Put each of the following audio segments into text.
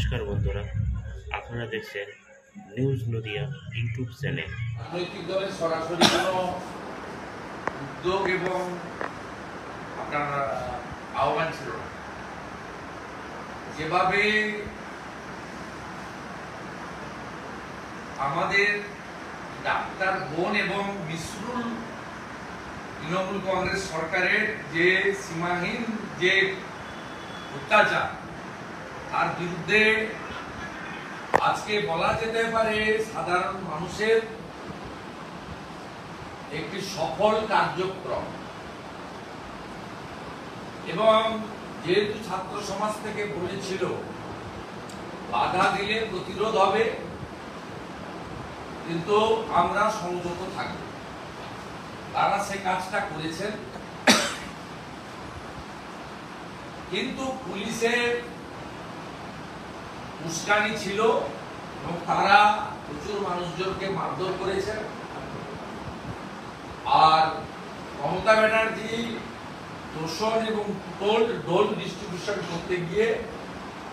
নমস্কার বন্ধুরা, আপনারা দেখছেন নিউজ নদিয়া ইউটিউব চ্যানেল। রাজনৈতিক দলের সরাসরি কোনো উদ্যোগ এবং আপনার আহ্বান ছিল না। যেভাবে আমাদের ডাক্তার বোন এবং মিসরুল তৃণমূল কংগ্রেস সরকারের যে সীমাহীন যে অত্যাচার, তার বিরুদ্ধে আজকে বলা যেতে পারে সাধারণ মানুষের একটি সফল কার্যক্রম। এবং যেহেতু ছাত্র সমাজ থেকে বলেছিল বাধা দিলে প্রতিরোধ হবে, কিন্তু আমরা সংযত থাকব, তারা সে কাজটা করেছেন। কিন্তু পুলিশের উস্কানি ছিল এবং তারা প্রচুর মানুষজনকে মারধর করেছেন। আর মমতা ব্যানার্জি তোষণ এবং ডোল ডিস্ট্রিবিউশন করতে গিয়ে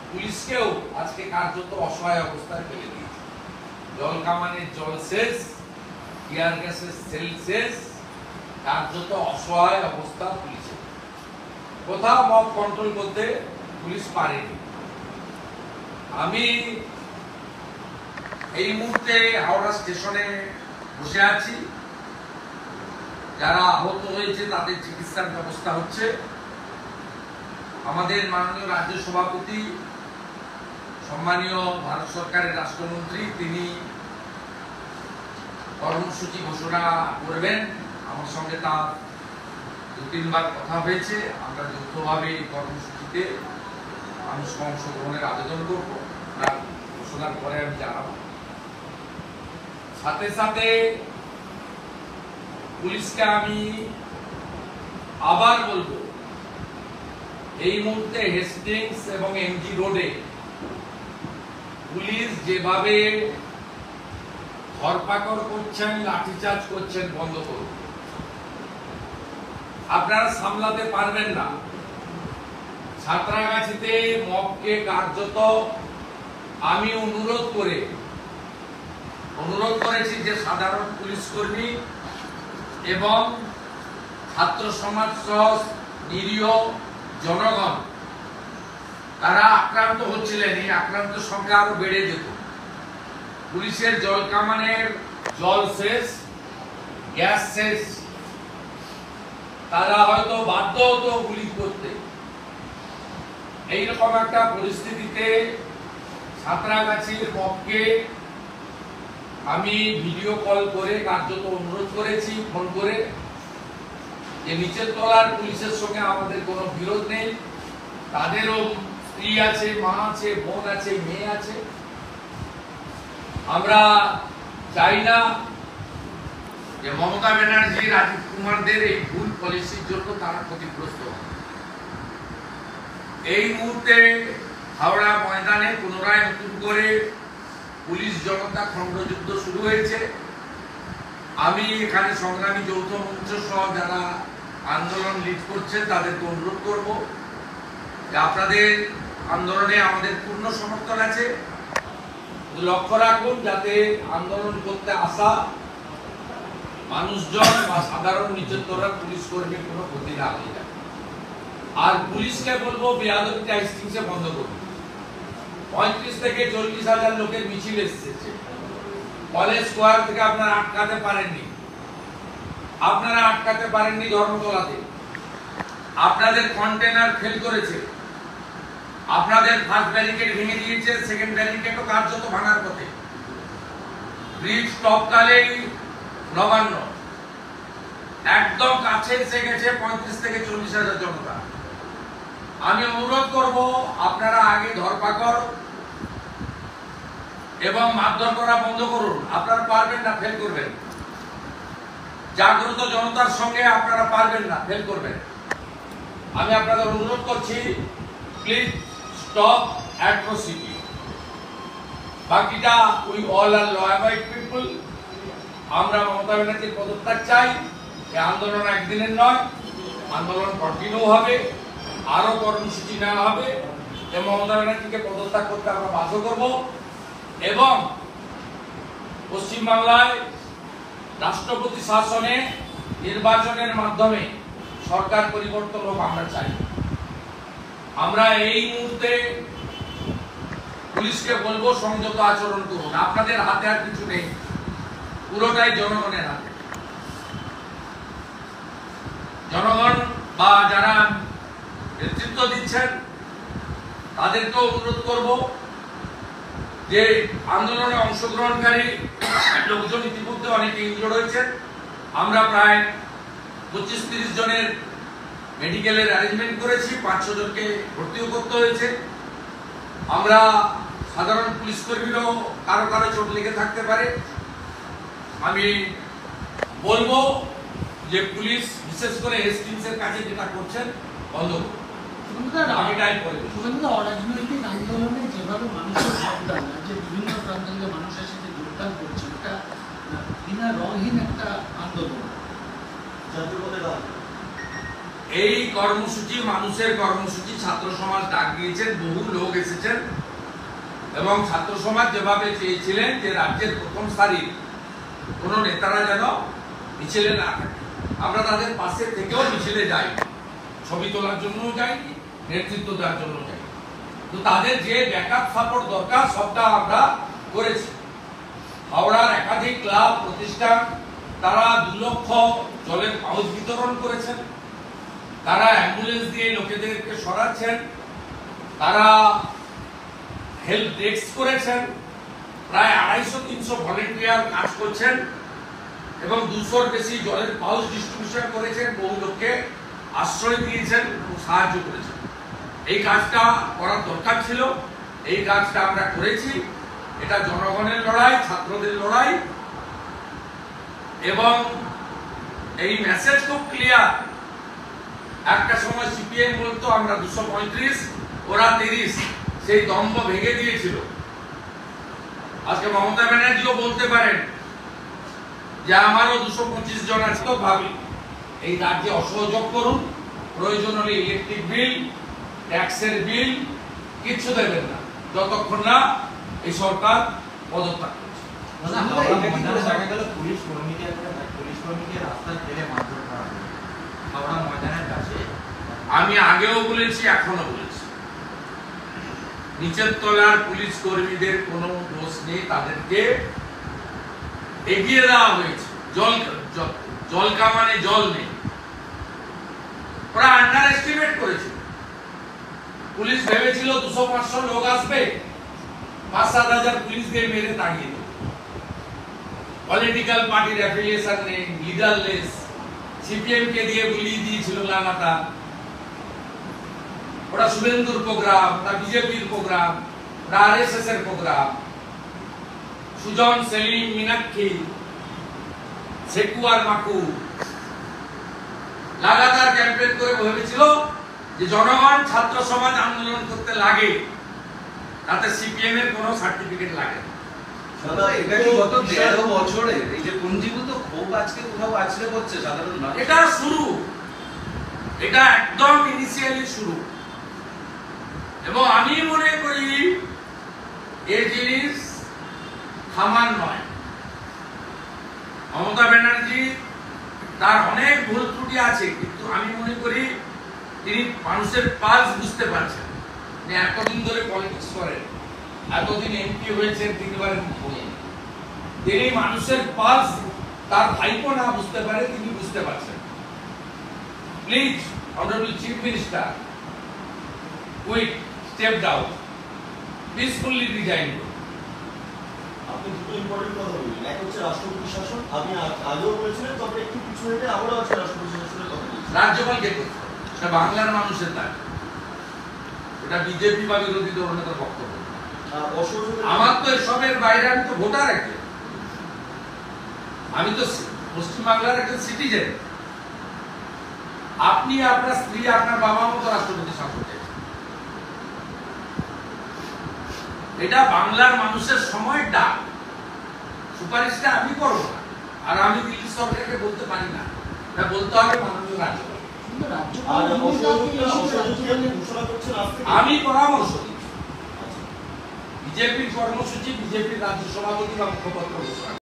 পুলিশকেও আজকে কার্যত অসহায় অবস্থায় ফেলে দিয়েছে। জল কামানের জল শেষ, টিয়ার গ্যাসের সেল শেষ, কার্যত অসহায় অবস্থা পুলিশের। কোথাও মব কন্ট্রোল করতে পুলিশ পারেনি। আমি এই মুহূর্তে হাওড়া স্টেশনে বসে আছি। যারা আহত হয়েছে তাদের চিকিৎসার ব্যবস্থা হচ্ছে। আমাদের মাননীয় রাজ্য সভাপতি, সম্মানীয় ভারত সরকারের রাষ্ট্রমন্ত্রী, তিনি কর্মসূচি ঘোষণা করবেন। আমার সঙ্গে তার 2-3 বার কথা হয়েছে। আমরা যৌথভাবে এই কর্মসূচিতে মানুষকে অংশগ্রহণের আবেদন করব। ঘোষণার পরে আমি জানাবো। সাথে সাথে পুলিশকে আমি আবার বলবো, এই মুহূর্তে হেস্টিংস এবং এমজি রোডে পুলিশ যেভাবে ধরপাকড় করছেন, লাঠিচার্জ করছেন, বন্ধ করুন। আপনারা সামলাতে পারবেন না। সাঁতরাগাছিতে মবকে কার্যত আমি অনুরোধ করেছি যে সাধারণ পুলিশ কর্মী এবং ছাত্র সমাজ সহ নিরীহ জনগণ তারা আক্রান্ত হচ্ছিলেন। এই আক্রান্ত সংখ্যা আরো বেড়ে যেত। পুলিশের জল কামানের জল শেষ, গ্যাস শেষ, তারা হয়তো বাধ্য হতো গুলি করতে। এইরকম একটা পরিস্থিতিতে সাঁতরাগাছির মবকে আমি ভিডিও কল করে কার্যত অনুরোধ করেছি, ফোন করে, যে নিচের তলার পুলিশের সঙ্গে আমাদের কোনো বিরোধ নেই। তাদেরও স্ত্রী আছে, মা আছে, বোন আছে, মেয়ে আছে। আমরা চাই না যে মমতা ব্যানার্জি, রাজীব কুমারদের এই ভুল পলিসির জন্য তারা ক্ষতিগ্রস্ত হয়। এই মুহূর্তে হাওড়া ময়দানে পুনরায় নতুন করে পুলিশ জনতা খণ্ডযুদ্ধ শুরু হয়েছে। আমি এখানে সংগ্রামী যৌথ মঞ্চ সহ যারা আন্দোলন লিড করছেন তাদেরকে অনুরোধ করব যে আপনাদের আন্দোলনে আমাদের পূর্ণ সমর্থন আছে। লক্ষ্য রাখুন যাতে আন্দোলন করতে আসা মানুষজন বা সাধারণ নিচের তলার পুলিশ কর্মীর কোনো ক্ষতি না হয়ে যায়। আর পুলিশকে বলবো বেয়াদবিটা হেস্টিংসে বন্ধ করুন। 35 থেকে 40 হাজার লোকের মিছিল এসেছে। কলেজ স্কোয়ার থেকে আপনারা আটকাতে পারেননি ধর্মতলাতে। আপনাদের কন্টেনার ফেল করেছে, আপনাদের ফার্স্ট ব্যারিকেড ভেঙে দিয়েছে, সেকেন্ড ব্যারিকেডও কার্যত ভাঙার পথে। ব্রিজ টপকালেই নবান্ন একদম কাছে এসে গেছে 35 থেকে 40 হাজার জনতা। আমি অনুরোধ করব আপনারা আগে ধরপাকড় এবং মারধর করা বন্ধ করুন। আপনারা পারবেন না, ফেল করবেন। জাগ্রত জনতার সঙ্গে আপনারা পারবেন না, ফেল করবেন। আমি আপনাদের অনুরোধ করছি, প্লিজ স্টপ অ্যাট্রোসিটি। বাকিটা we all are law abide people. আমরা মমতা ব্যানার্জির পদত্যাগ চাই। এই আন্দোলন একদিনের নয়, আন্দোলন কন্টিনিউ হবে। আরো কর্মসূচি নেওয়া হবে। যে মমতা ব্যানার্জিকে পদত্যাগ করতে আমরা বাধ্য করব এবং পশ্চিমবাংলায় রাষ্ট্রপতি শাসনে নির্বাচনের মাধ্যমে সরকার পরিবর্তন হোক আমরা চাই। আমরা এই মুহূর্তে পুলিশকে বলবো সংযত আচরণ করুন, আপনাদের হাতে আর কিছু নেই, পুরোটাই জনগণের হাতে। জনগণ বা যারা নেতৃত্ব দিচ্ছেন তাদেরকে অনুরোধ করব যে আন্দোলনে অংশগ্রহণকারী লোকজন ইতিমধ্যে অনেকে ইনজোর্ড হয়েছেন। আমরা প্রায় 25-30 জনের মেডিকেলের অ্যারেঞ্জমেন্ট করেছি, 500 জনকে ভর্তিও করতে হয়েছে। আমরা সাধারণ পুলিশ কর্মীরাও কারো কারো চোট লেগে থাকতে পারে। আমি বলবো যে পুলিশ বিশেষ করে হেস্টিংসের কাছে যেটা করছেন বন্ধ করুন। অরাজনৈতিক আন্দোলনে যেভাবে মানুষের যোগদান, যে বিভিন্ন প্রান্ত থেকে মানুষের সাথে যোগদান করছে, এটা বিনা রঙহীন একটা আন্দোলন। এই কর্মসূচি মানুষের কর্মসূচি ছাত্র সমাজ ডাক দিয়েছেন, বহু লোক এসেছেন এবং ছাত্র সমাজ যেভাবে চেয়েছিলেন যে রাজ্যের প্রথম সারির কোন নেতারা যেন মিছিলে না থাকে, আমরা তাদের পাশে থেকেও মিছিলে যাই, ছবি তোলার জন্য যাই, নেতৃত্ব দেওয়ার জন্য যাই। তো তাদের যে ব্যাকআপ সাপোর্ট দরকার সবটা আমরা করেছি। হাওড়ার একাধিক ক্লাব প্রতিষ্ঠান তারা 2 লক্ষ জলের পাউচ বিতরণ করেছেন, তারা অ্যাম্বুলেন্স দিয়ে লোকেদেরকে সরাচ্ছেন, তারা হেল্প ডেস্ক করেছেন, প্রায় 250-300 ভলেন্টিয়ার কাজ করছেন এবং 200-র বেশি জলের পাউচ ডিস্ট্রিবিউশন করেছেন, বহু লোককে আশ্রয় দিয়েছেন এবং সাহায্য করেছেন। এই কাজটা করার দরকার ছিল, এই কাজটা আমরা করেছি। এটা জনগণের লড়াই, ছাত্রদের লড়াই এবং এই মেসেজ খুব ক্লিয়ার। একটা সময় সিপিএম বলতো আমরা 235, ওরা 30, সেই দম্ভ ভেঙে দিয়েছিল। আজকে মমতা ব্যানার্জিও বলতে পারেন যে আমারও 225 জন আছে। তো ভাবি এই রাজ্যে অসহযোগ করুন, প্রয়োজন হলে ইলেকট্রিক বিল, ট্যাক্সের বিল কিচ্ছু দেবেন না যতক্ষণ না এই সরকার পদত্যাগ করছে। পুলিশ কর্মীকে রাস্তায় ফেলে মারধর করা হয় হাওড়া ময়দানের কাছে। আমি আগেও বলেছি, এখনো বলেছি, নিচের তলার পুলিশ কর্মীদের কোনো দোষ নেই, তাদেরকে এগিয়ে দেওয়া হয়েছে। জল কামানে জল নেই, ওরা আন্ডার এস্টিমেট করেছে। পুলিশ ভেবেছিল 200-500 লোক আসবে, 5-7 হাজার পুলিশ দিয়ে মেরে তাড়িয়ে দেবে। পলিটিক্যাল পার্টির অ্যাফিলিয়েশন নেই, লিডারলেস, সিপিএম কে দিয়ে বুলিয়ে দিয়েছিল লাগাতার। ওটা শুভেন্দুর প্রোগ্রাম, ওটা বিজেপির প্রোগ্রাম, ওটা আরএসএস এর প্রোগ্রাম। সুজন, সেলিম, মীনাক্ষী, সেকুয়ার মাকু লাগাতার ক্যাম্পেইন করে ভেবেছিল যে জনগণ ছাত্র সমাজ আন্দোলন করতে লাগে, তাতে সিপিএম এর কোনো সার্টিফিকেট লাগে না। এটা কি গত 13 বছরে এই যে পুঞ্জীভূত ক্ষোভ আজকে কোথাও আছড়ে পড়ছে সাধারণ মানুষ? এটা শুরু, এটা একদম ইনিশিয়ালি শুরু এবং আমি মনে করি এই জিনিস থামার নয়। মমতা ব্যানার্জি তার অনেক ভুল ত্রুটি আছে, কিন্তু আমি মনে করি তিনি মানুষের পালস বুঝতে পারছেন। এতদিন ধরে পলিটিক্স করেন, এতদিন এমপি হয়েছেন, 3 বার তিনি মানুষের পালস তার ভাইপো না বুঝতে পারে, তিনি বুঝতে পারছেন। Please honourable chief minister, quick step down, peacefully resign করুন। আপনি দুটো ইম্পর্টেন্ট কথা বললেন, এক হচ্ছে রাষ্ট্রপতি শাসন, আপনি আগেও বলেছিলেন, তবে একটু কিছু হেঁটে আমরাও আছে রাষ্ট্রপতি শাসনের কথা বলছি। রাজ্যপালকে করতে হবে, এটা বাংলার মানুষের দাবি, এটা বিজেপি বা বিরোধী দলনেতার বক্তব্য। আমার তো এসবের বাইরে, আমি তো ভোটার একজন, আমি তো পশ্চিমবাংলার একজন সিটিজেন। আপনি আপনার স্ত্রী, আপনার বাবা মতো রাষ্ট্রপতি শাসন চাইছেন, এটা বাংলার মানুষের সময় ডাক। সুপারিশটা আমি করবো না, আর আমি দিল্লি সরকারকে বলতে পারি না, এটা বলতে হবে মাননীয় রাজ্যপাল। আমি পরামর্শ দিই। বিজেপির কর্মসূচি বিজেপির রাজ্য সভাপতি বা মুখপাত্র ঘোষণা